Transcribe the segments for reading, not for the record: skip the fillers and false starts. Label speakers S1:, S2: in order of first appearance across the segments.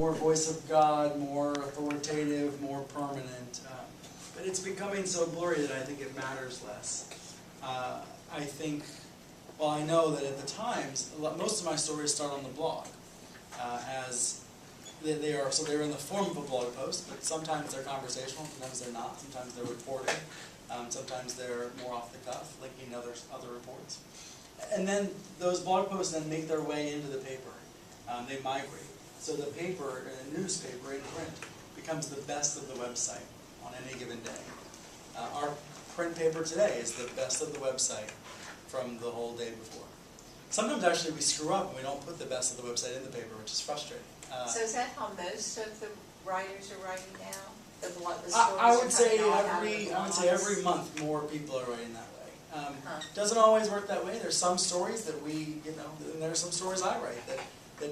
S1: more voice of God, more authoritative, more permanent. But it's becoming so blurry that I think it matters less. I think, well, I know that at the Times, most of my stories start on the blog, as they're in the form of a blog post, but sometimes they're conversational, sometimes they're not, sometimes they're reported, sometimes they're more off the cuff, linking other reports. And then those blog posts then make their way into the paper. They migrate. So the paper, a newspaper in print, becomes the best of the website on any given day. Our print paper today is the best of the website from the whole day before. Sometimes actually we screw up and we don't put the best of the website in the paper, which is frustrating.
S2: So is that how most of the writers are writing now?
S1: I would say every month more people are writing that way. Doesn't always work that way. There's some stories that and there are some stories I write that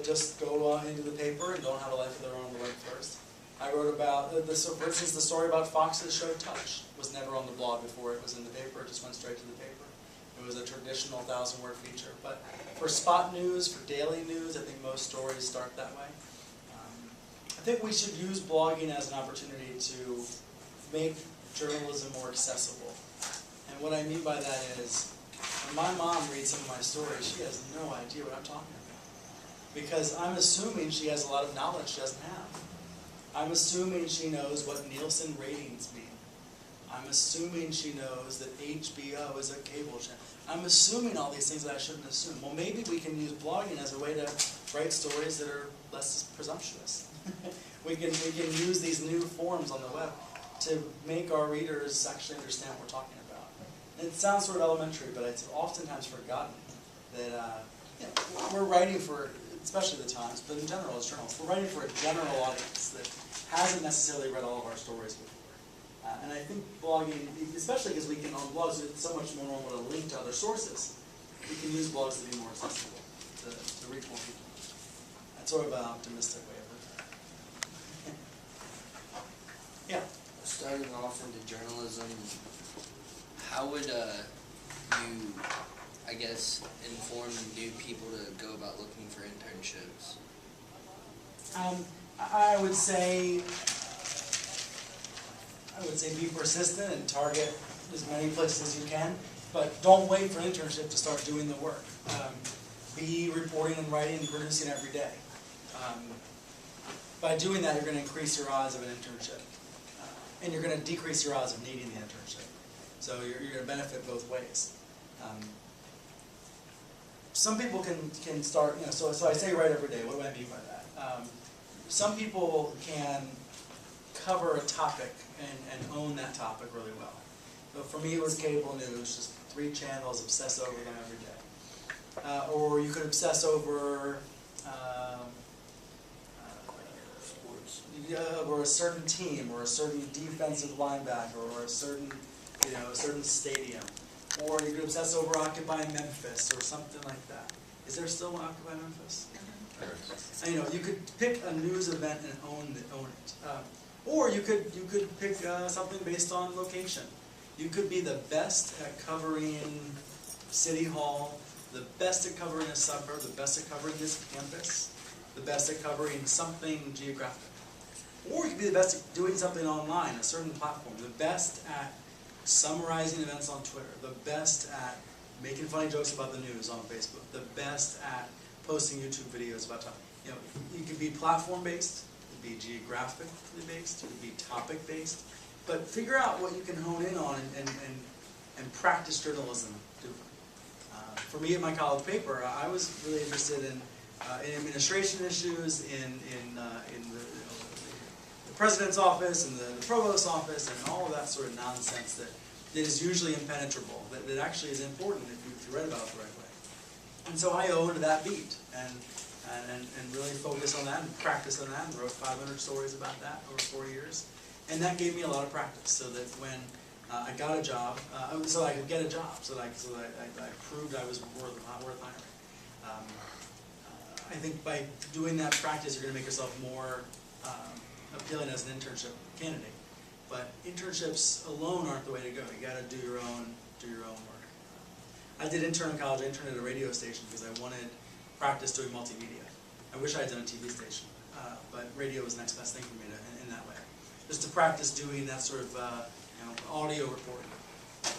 S1: just go into the paper and don't have a life of their own on the web first. I wrote about, for instance, the story about Fox's show Touch was never on the blog before it was in the paper. It just went straight to the paper. It was a traditional 1,000-word feature. But for spot news, for daily news, I think most stories start that way. I think we should use blogging as an opportunity to make journalism more accessible. And what I mean by that is, when my mom reads some of my stories, she has no idea what I'm talking about. Because I'm assuming she has a lot of knowledge she doesn't have. I'm assuming she knows what Nielsen ratings mean. I'm assuming she knows that HBO is a cable channel. I'm assuming all these things that I shouldn't assume. Well, maybe we can use blogging as a way to write stories that are less presumptuous. we can use these new forms on the web to make our readers actually understand what we're talking about. And it sounds sort of elementary, but it's oftentimes forgotten that we're writing for, especially the Times, but in general as journalists, we're writing for a general audience that hasn't necessarily read all of our stories before. And I think blogging, especially because we can, on blogs, it's so much more normal to link to other sources, we can use blogs to be more accessible, to reach more people. That's sort of an optimistic way of looking at it. Yeah?
S3: Starting off into journalism, how would you, I guess, inform new people to go about looking for internships?
S1: I would say be persistent and target as many places as you can, but don't wait for an internship to start doing the work. Be reporting and writing and producing every day. By doing that, you're going to increase your odds of an internship, and you're going to decrease your odds of needing the internship. So you're going to benefit both ways. Some people can start, so I say write every day. What do I mean by that? Some people can cover a topic and own that topic really well. So for me, it was cable news, just 3 channels, obsess over them every day. Or you could obsess over sports, or a certain team, or a certain defensive linebacker, or a certain stadium. Or you could obsess over Occupy Memphis, or something like that. Is there still one Occupy Memphis? And, you could pick a news event and own it. Or you could pick something based on location. You could be the best at covering City Hall, the best at covering a suburb, the best at covering this campus, the best at covering something geographic. Or you could be the best at doing something online, a certain platform, the best at summarizing events on Twitter, the best at making funny jokes about the news on Facebook, the best at posting YouTube videos about topics. You could be platform-based, you could be geographically based, you could be topic-based, but figure out what you can hone in on and practice journalism doing. For me, at my college paper, I was really interested in administration issues, in the president's office, and the provost's office, and all of that sort of nonsense that is usually impenetrable, that actually is important if you read about it the right way. And so I owned that beat, and really focused on that, and practiced on that, and wrote 500 stories about that over 4 years. And that gave me a lot of practice, so that when I got a job, so I could get a job, so that I proved I was worth hiring. I think by doing that practice, you're going to make yourself more appealing as an internship candidate. But internships alone aren't the way to go. You got to do your own work. I did intern in college. I interned at a radio station because I wanted practice doing multimedia. I wish I had done a TV station. but radio was the next best thing for me in that way. Just to practice doing that sort of audio recording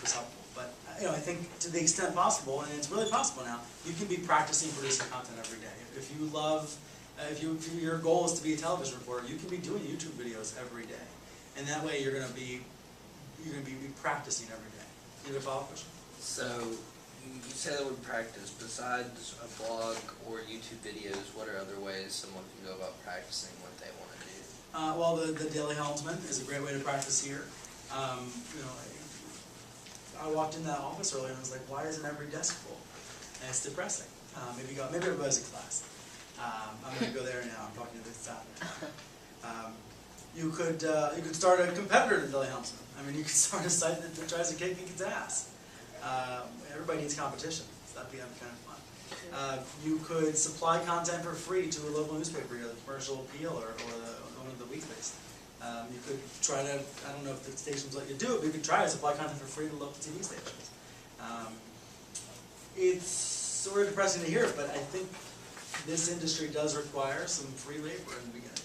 S1: was helpful. But I think to the extent possible, and it's really possible now, you can be practicing producing content every day. If you love, if your goal is to be a television reporter, you can be doing YouTube videos every day, and that way you're going to be practicing every day. You have a follow-up question?
S3: So you say that with practice. Besides a blog or YouTube videos, what are other ways someone can go about practicing what they want to do?
S1: Well, the Daily Helmsman is a great way to practice here. I walked in that office earlier and I was like, why isn't every desk full? And it's depressing. Maybe everybody's in class. I'm going to go there now. I'm talking to the staff now. You could start a competitor to Daily Helmsman. I mean, you could start a site that tries to kick its ass. Everybody needs competition, so that'd be kind of fun. You could supply content for free to a local newspaper, the Commercial Appeal or one of the weeklies. You could try to, I don't know if the stations let you do it, but you could try to supply content for free to local TV stations. It's sort of depressing to hear, but I think this industry does require some free labor in the beginning.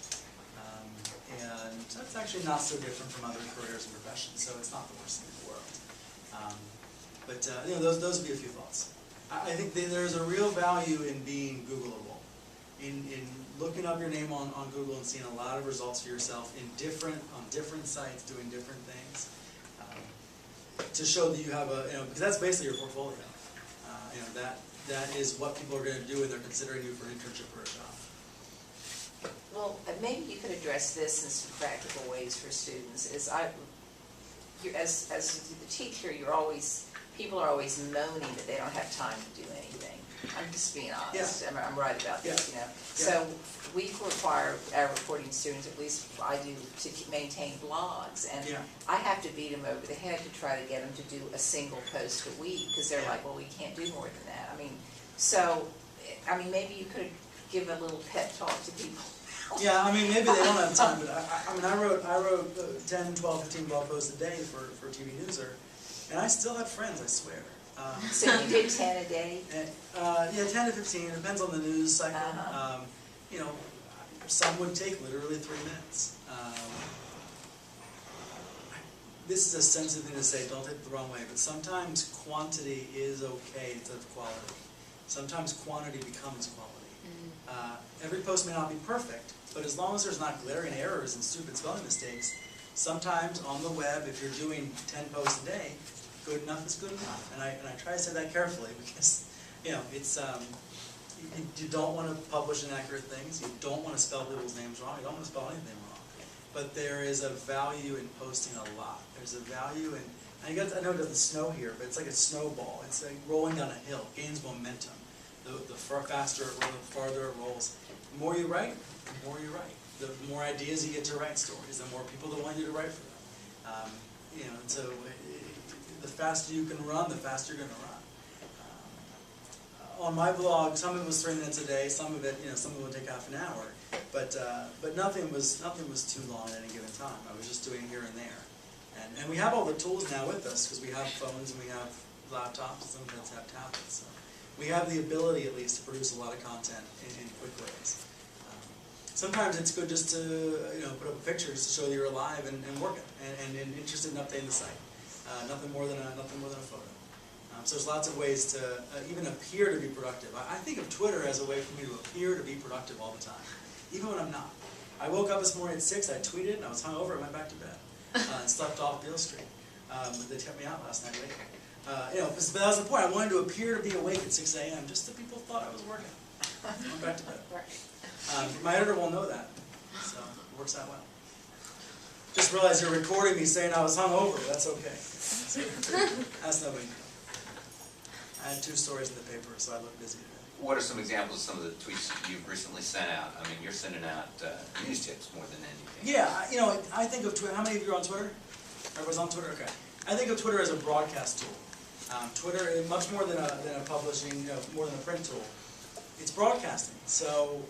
S1: And that's actually not so different from other careers and professions, so it's not the worst thing in the world. Those would be a few thoughts. I think there's a real value in being Googleable, in looking up your name on Google and seeing a lot of results for yourself on different sites doing different things, to show that you have because that's basically your portfolio. That is what people are going to do when they're considering you for an internship or a job.
S2: Well, maybe you could address this in some practical ways for students. As the teacher, people are always moaning that they don't have time to do anything. I'm just being honest.
S1: Yeah.
S2: I'm right about this,
S1: Yeah.
S2: So we require our reporting students, at least I do, to maintain blogs, and I have to beat them over the head to try to get them to do a single post a week, because they're like, well, we can't do more than that. Maybe you could give a little pep talk to people.
S1: Yeah, maybe they don't have time, but I wrote 10, 12, 15 blog posts a day for TV Newser, and I still have friends, I swear.
S2: So you did 10 a day?
S1: Yeah, 10 to 15, it depends on the news cycle. Some would take literally 3 minutes. This is a sensitive thing to say, don't take it the wrong way, but sometimes quantity is okay instead of quality. Sometimes quantity becomes quality. Every post may not be perfect, but as long as there's not glaring errors and stupid spelling mistakes, sometimes on the web, if you're doing 10 posts a day, good enough is good enough. And I try to say that carefully because, it's, you don't want to publish inaccurate things, you don't want to spell people's names wrong, you don't want to spell anything wrong. But there is a value in posting a lot. There's a value in, I know it doesn't snow here, but it's like a snowball. It's like rolling down a hill, gains momentum. The faster it rolls, the farther it rolls. The more you write, the more you write. The more ideas you get to write stories, the more people that want you to write for them. So the faster you can run, the faster you're going to run. On my blog, some of it was 3 minutes a day, some of it would take half an hour, but nothing was too long at any given time. I was just doing here and there, and we have all the tools now with us because we have phones and we have laptops, and some of us have tablets. So we have the ability, at least, to produce a lot of content in quick ways. Sometimes it's good just to put up a picture just to show that you're alive and working and interested in updating the site. Nothing more than a photo. So there's lots of ways to even appear to be productive. I think of Twitter as a way for me to appear to be productive all the time, even when I'm not. I woke up this morning at 6, I tweeted, and I was hungover, I went back to bed and slept off Beale Street. They kept me out last night late. But that was the point. I wanted to appear to be awake at 6 a.m. just so people thought I was working. I went back to bed. My editor will know that, so it works out well. Just realized you're recording me saying I was hungover. That's okay. That's no big deal. I had 2 stories in the paper, so I look busy today.
S4: What are some examples of some of the tweets you've recently sent out? I mean, you're sending out news tips more than anything.
S1: Yeah, I think of Twitter. How many of you are on Twitter? Everyone's on Twitter? Okay. I think of Twitter as a broadcast tool. Twitter, much more than a publishing, more than a print tool. It's broadcasting. So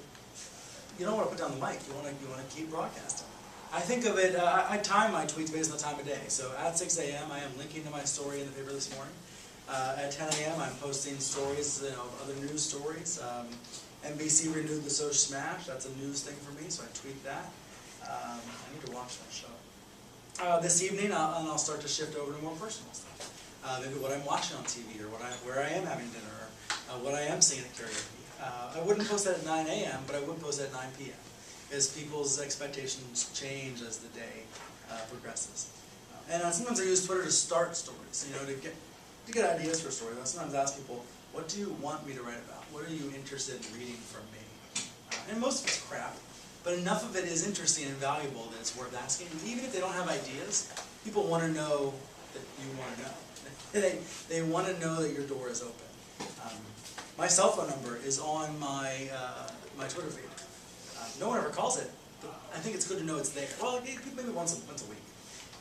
S1: you don't want to put down the mic. You want to keep broadcasting. I think of it. I time my tweets based on the time of day. So at 6 a.m. I am linking to my story in the paper this morning. At 10 a.m. I'm posting stories, other news stories. NBC renewed the Social Smash. That's a news thing for me, so I tweet that. I need to watch that show. This evening, I'll start to shift over to more personal stuff. Maybe what I'm watching on TV, or where I am having dinner, or what I am seeing at karaoke. I wouldn't post that at 9 a.m., but I would post that at 9 p.m. As people's expectations change as the day progresses. And sometimes I use Twitter to start stories, to get ideas for stories. I sometimes ask people, what do you want me to write about? What are you interested in reading from me? And most of it's crap, but enough of it is interesting and valuable that it's worth asking. And even if they don't have ideas, people want to know that you want to know. They want to know that your door is open. My cell phone number is on my Twitter feed. No one ever calls it, but I think it's good to know it's there. Well, maybe once a week.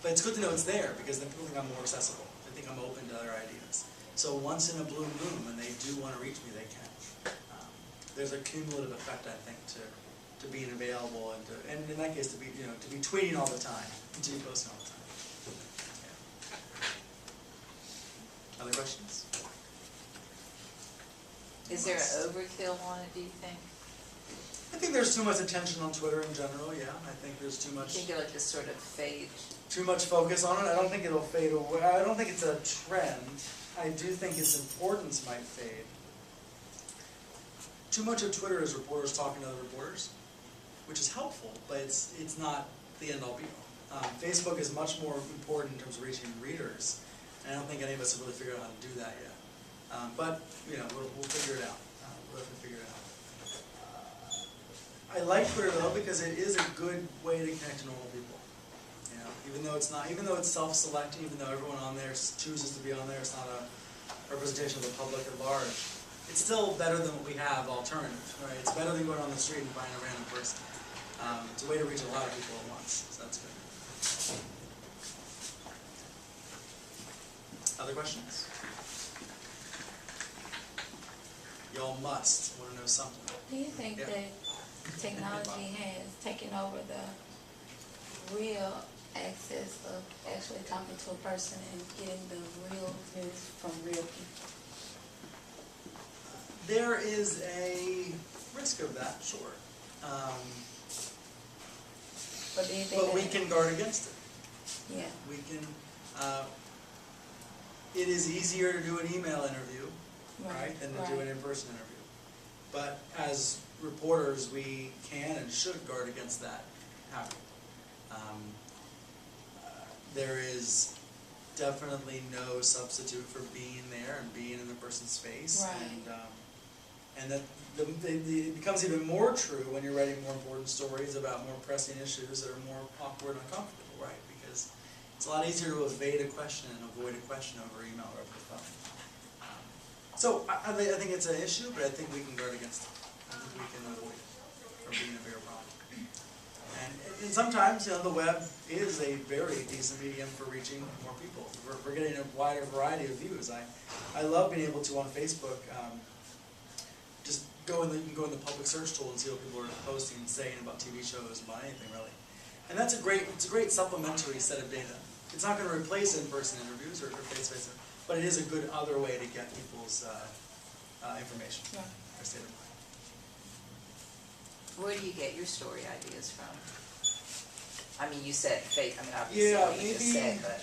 S1: But it's good to know it's there, because then people think I'm more accessible. They think I'm open to other ideas. So once in a blue moon, when they do want to reach me, they can. There's a cumulative effect, I think, to being available, and in that case, to be tweeting all the time, and to be posting all the time. Yeah. Other questions?
S2: Is there an overkill on it, do you think?
S1: I think there's too much attention on Twitter in general, yeah. I think there's too much...
S2: I think it'll just sort of fade.
S1: Too much focus on it. I don't think it'll fade away. I don't think it's a trend. I do think its importance might fade. Too much of Twitter is reporters talking to other reporters, which is helpful, but it's not the end-all be-all. Facebook is much more important in terms of reaching readers, and I don't think any of us have really figured out how to do that yet. But we'll figure it out. We'll have to figure it out. I like Twitter though because it is a good way to connect to normal people. Even though it's self-selecting, even though everyone on there chooses to be on there, it's not a representation of the public at large. It's still better than what we have alternative, right? It's better than going on the street and finding a random person. It's a way to reach a lot of people at once, so that's good. Other questions? Y'all must want to know something.
S5: Do you think that technology has taken over the real access of actually talking to a person and getting the real news from real people?
S1: There is a risk of that, sure.
S5: But do you think
S1: But we can guard against it.
S5: Yeah.
S1: We can. It is easier to do an email interview, right, than to do an in-person interview. But as reporters, we can and should guard against that happening. There is definitely no substitute for being there and being in the person's face, and that it becomes even more true when you're writing more important stories about more pressing issues that are more awkward and uncomfortable, right? Because it's a lot easier to evade a question and avoid a question over email or over the phone. So I think it's an issue, but I think we can guard against it. I think we can avoid it from being a bigger problem. And sometimes, the web is a very decent medium for reaching more people, for getting a wider variety of views. I love being able to, on Facebook, just you can go in the public search tool and see what people are posting and saying about TV shows, about anything really. And it's a great supplementary set of data. It's not going to replace in-person interviews or face-to-face, but it is a good other way to get people's information, their state of mind.
S2: Where do you get your story ideas from? I mean, you said fake. I mean, obviously, what you just said, but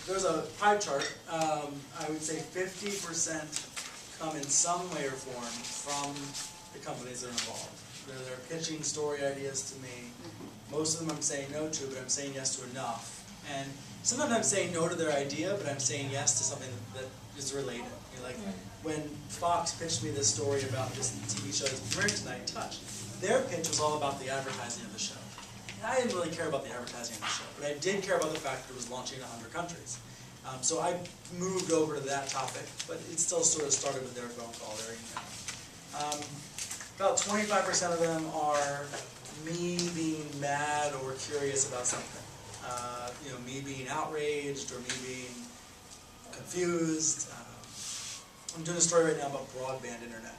S1: there's a pie chart. I would say 50% come in some way or form from the companies that are involved. They're pitching story ideas to me. Most of them I'm saying no to, but I'm saying yes to enough. And sometimes I'm saying no to their idea, but I'm saying yes to something that is related. When Fox pitched me this story about this TV show that's premiering tonight, Touch, their pitch was all about the advertising of the show. And I didn't really care about the advertising of the show, but I did care about the fact that it was launching in 100 countries. So I moved over to that topic, but it still sort of started with their phone call, their email. About 25% of them are me being mad or curious about something. Me being outraged or me being confused. I'm doing a story right now about broadband internet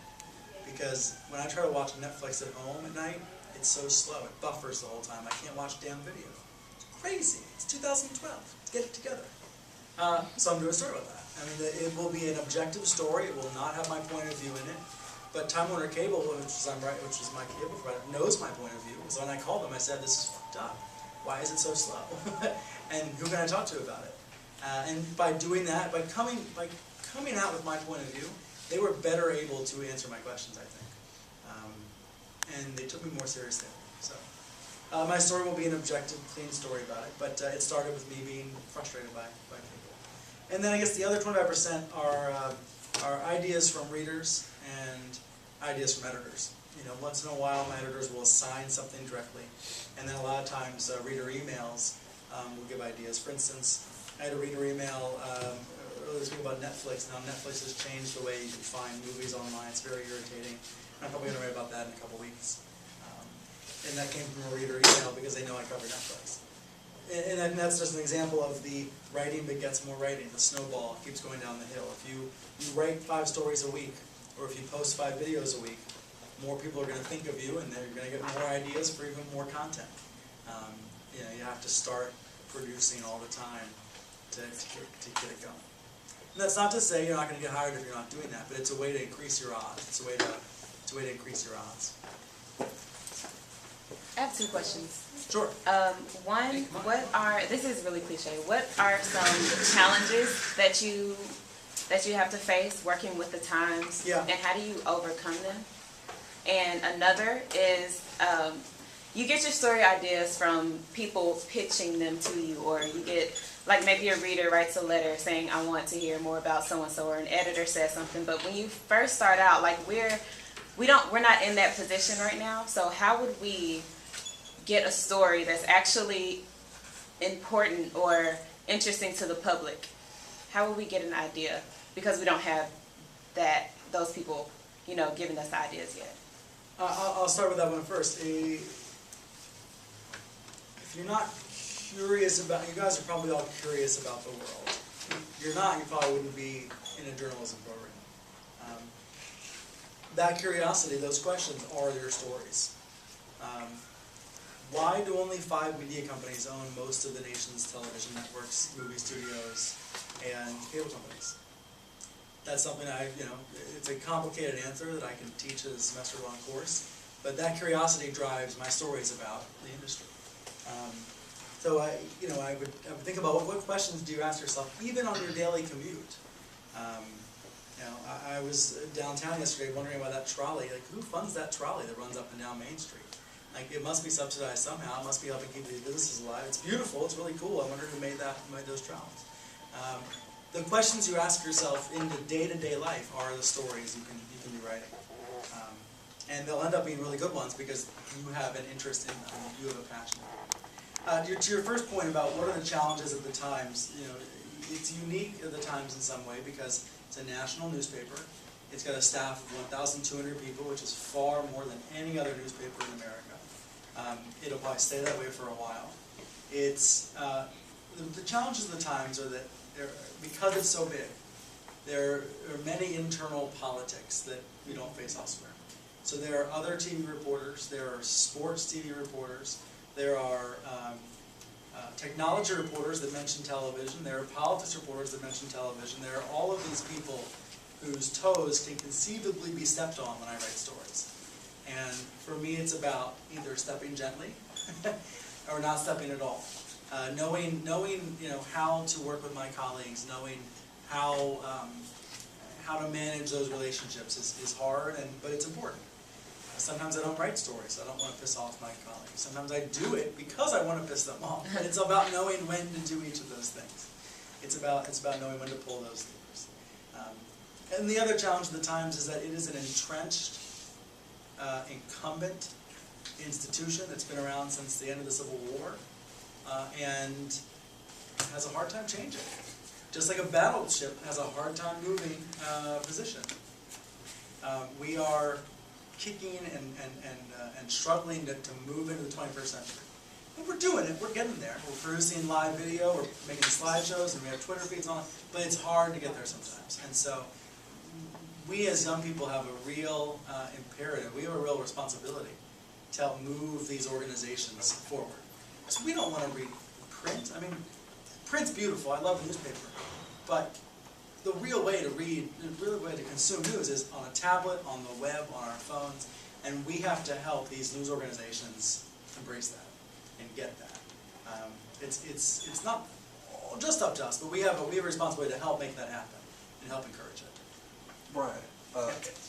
S1: because when I try to watch Netflix at home at night, it's so slow. It buffers the whole time. I can't watch damn video. It's crazy. It's 2012. Let's get it together. So I'm doing a story about that. I mean, it will be an objective story. It will not have my point of view in it. But Time Warner Cable, which is my cable provider, knows my point of view. So when I called them, I said, "This is fucked up. Why is it so slow? And who can I talk to about it?" And by doing that, by coming out with my point of view, they were better able to answer my questions, I think. And they took me more seriously. So my story will be an objective, clean story about it, but it started with me being frustrated by cable. And then I guess the other 25% are ideas from readers and ideas from editors. You know, once in a while, my editors will assign something directly, and then a lot of times reader emails will give ideas. For instance, I had a reader email earlier this week about Netflix. Now Netflix has changed the way you can find movies online. It's very irritating. I'm probably going to write about that in a couple weeks. And that came from a reader email because they know I cover Netflix. And that's just an example of the writing begets more writing. The snowball keeps going down the hill. If you write 5 stories a week, or if you post 5 videos a week, more people are going to think of you, and they're going to get more ideas for even more content. You know, you have to start producing all the time to get it going. And that's not to say you're not going to get hired if you're not doing that, but it's a way to increase your odds. It's a way to increase your odds.
S6: I have 2 questions.
S1: Sure.
S6: One, this is really cliche, what are some challenges that you have to face working with the Times,
S1: Yeah.
S6: and how do you overcome them? And another is, you get your story ideas from people pitching them to you, or you get, like maybe a reader writes a letter saying, I want to hear more about so-and-so, or an editor says something, but when you first start out, like we're not in that position right now, so how would we get a story that's actually important or interesting to the public? How will we get an idea? Because we don't have those people, you know, giving us the ideas yet.
S1: I'll start with that one first. If you're not curious about, you guys are probably all curious about the world. If you're not, you probably wouldn't be in a journalism program. That curiosity, those questions are your stories. Why do only 5 media companies own most of the nation's television networks, movie studios, and cable companies? That's something it's a complicated answer that I can teach as a semester-long course, but that curiosity drives my stories about the industry. So I would think about what questions do you ask yourself, even on your daily commute. I was downtown yesterday wondering about that trolley. Like, who funds that trolley that runs up and down Main Street? Like, it must be subsidized somehow. It must be helping keep these businesses alive. It's beautiful. It's really cool. I wonder who made those trolleys. The questions you ask yourself in the day-to-day life are the stories you can be writing, and they'll end up being really good ones because you have an interest in them. You have a passion. To your first point about what are the challenges of the Times, it's unique at the Times in some way because it's a national newspaper. It's got a staff of 1,200 people, which is far more than any other newspaper in America. It'll probably stay that way for a while. It's the challenges of the Times are that because it's so big, there are many internal politics that we don't face elsewhere. So there are other TV reporters, there are sports TV reporters, there are technology reporters that mention television, there are politics reporters that mention television, there are all of these people whose toes can conceivably be stepped on when I write stories. And for me, it's about either stepping gently or not stepping at all. Knowing how to work with my colleagues, knowing how to manage those relationships is hard, but it's important. Sometimes I don't write stories. I don't want to piss off my colleagues. Sometimes I do it because I want to piss them off. But it's about knowing when to do each of those things. It's about knowing when to pull those levers. And the other challenge of the Times is that it is an entrenched, incumbent institution that's been around since the end of the Civil War, and has a hard time changing. Just like a battleship has a hard time moving position. We are kicking and struggling to move into the 21st century. And we're doing it, we're getting there. We're producing live video, we're making slideshows, and we have Twitter feeds on, but it's hard to get there sometimes. And so we as young people have a real imperative, we have a real responsibility to help move these organizations forward. So we don't want to read print. I mean, print's beautiful, I love the newspaper, but the real way to read, the real way to consume news is on a tablet, on the web, on our phones, and we have to help these news organizations embrace that and get that. It's not just up to us, but we have a responsibility to help make that happen and help encourage it.
S7: Brian,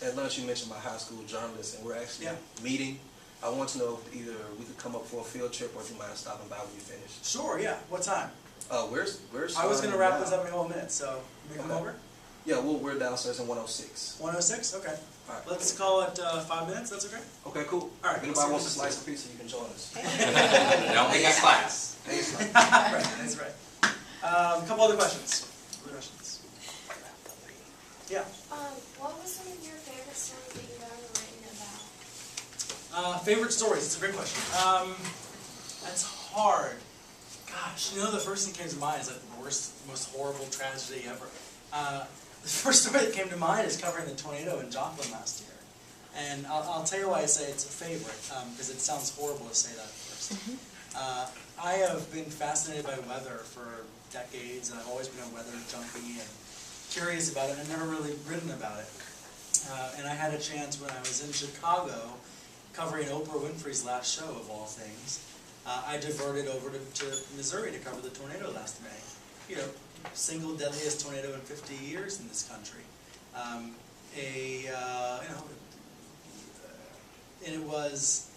S7: at lunch you mentioned my high school journalist, and we're actually meeting. I want to know if either we could come up for a field trip or if you mind stopping by when you finish.
S1: Sure, yeah. What time?
S7: Where's
S1: I was going to wrap this up in a couple minutes, so can we come over?
S7: Yeah, we're downstairs in 106.
S1: 106? Okay.
S7: All right.
S1: Let's call it 5 minutes, that's okay?
S7: Okay, cool.
S1: All right.
S7: If anybody wants a slice of pizza, you can join us.
S4: Don't make us class.
S1: Right, that's right. A couple other questions. Yeah.
S8: What was some of your favorite stories that you've ever written about?
S1: Favorite stories, it's a great question. That's hard. Gosh, the first thing that came to mind is like the worst, most horrible tragedy ever. The first story that came to mind is covering the tornado in Joplin last year. And I'll tell you why I say it's a favorite, because it sounds horrible to say that at first. I have been fascinated by weather for decades, and I've always been a weather junkie and curious about it, and I've never really written about it. And I had a chance when I was in Chicago covering Oprah Winfrey's last show, of all things. I diverted over to Missouri to cover the tornado last May. Single deadliest tornado in 50 years in this country. And it was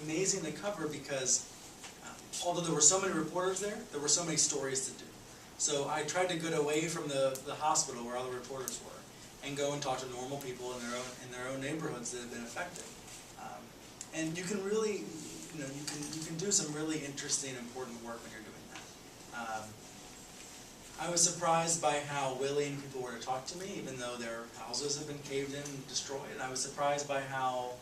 S1: amazing to cover because although there were so many reporters there were so many stories to do. So I tried to get away from the hospital where all the reporters were and go and talk to normal people in their own neighborhoods that have been affected. And you can really, you can do some really interesting, important work when you're doing that. I was surprised by how willing people were to talk to me, even though their houses have been caved in and destroyed. And I was surprised by how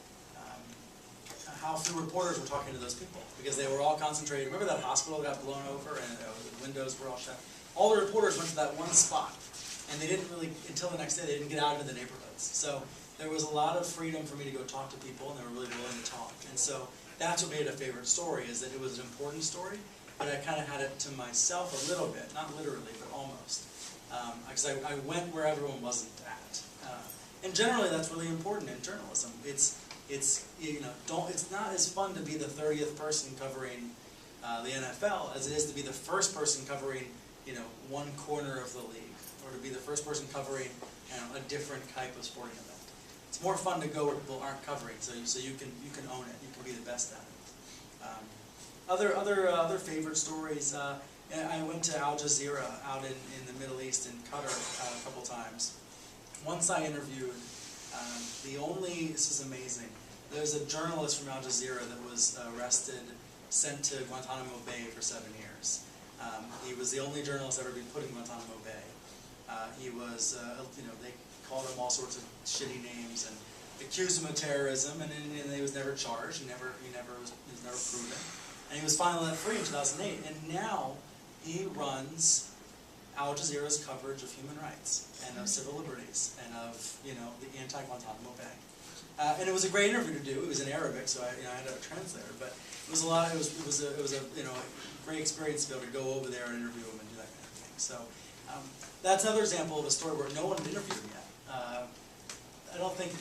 S1: few reporters were talking to those people, because they were all concentrated. Remember that hospital got blown over and the windows were all shut? All the reporters went to that one spot, and they didn't really, until the next day, they didn't get out into the neighborhoods. So there was a lot of freedom for me to go talk to people, and they were really willing to talk. And so that's what made it a favorite story, is that it was an important story, but I kind of had it to myself a little bit, not literally, but almost. Because I went where everyone wasn't at. And generally that's really important in journalism. It's not as fun to be the 30th person covering the NFL as it is to be the first person covering one corner of the league, or to be the first person covering a different type of sporting event. It's more fun to go where people aren't covering, so you can own it. You can be the best at it. Other favorite stories. I went to Al Jazeera out in the Middle East in Qatar a couple times. Once I interviewed this is amazing. There's a journalist from Al Jazeera that was arrested, sent to Guantanamo Bay for 7 years. He was the only journalist ever to be put in Guantanamo Bay. He was, they called him all sorts of shitty names and accused him of terrorism, and he was never charged. He was never proven. And he was finally let free in 2008. And now he runs Al Jazeera's coverage of human rights and of civil liberties and of the anti-Guantanamo Bay. And it was a great interview to do. It was in Arabic, so I had a translator. But it was a great experience to be able to go over there and interview him and do that kind of thing. So that's another example of a story where no one had interviewed him yet. I don't think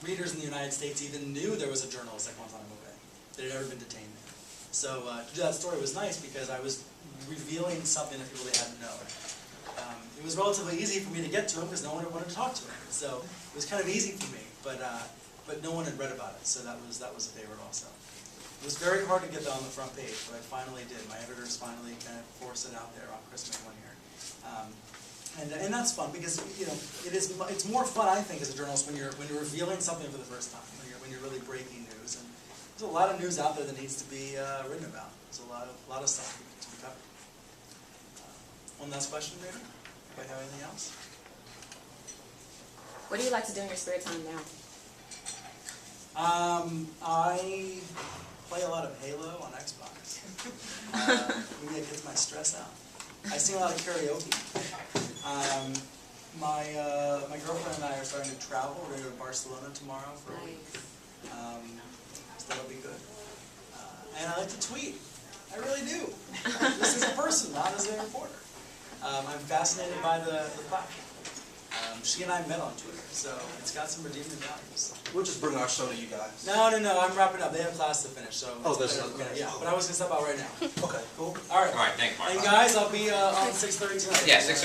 S1: readers in the United States even knew there was a journalist at Guantanamo Bay that had ever been detained there. So to do that story was nice because I was revealing something that people they hadn't known. It was relatively easy for me to get to him because no one wanted to talk to him. So it was kind of easy for me, but no one had read about it, so that was a favorite also. It was very hard to get that on the front page, but I finally did. My editors finally kind of forced it out there on Christmas one year. And that's fun because it's more fun, I think, as a journalist when you're revealing something for the first time, when you're really breaking news. And there's a lot of news out there that needs to be written about. There's a lot of stuff to be covered. One last question, maybe? Do I have anything else?
S6: What do you like to do in your spare time now?
S1: I play a lot of Halo on Xbox. Maybe it gets my stress out. I sing a lot of karaoke. My girlfriend and I are starting to travel. We're going to go to Barcelona tomorrow for a week. So that'll be good. And I like to tweet. I really do. Just as a person, not as a reporter. I'm fascinated by the platform. She and I met on Twitter, so it's got some redeeming values.
S7: We'll just bring our show to you guys.
S1: No, I'm wrapping up. They have class to finish, so.
S7: Oh,
S1: it's
S7: there's
S1: better-
S7: another class.
S1: Yeah, but I was gonna step out right now.
S7: Okay, cool.
S1: All right.
S4: All right, thanks, Mark.
S1: And guys, I'll be on 6:30 tonight.
S4: Yeah, 6:30.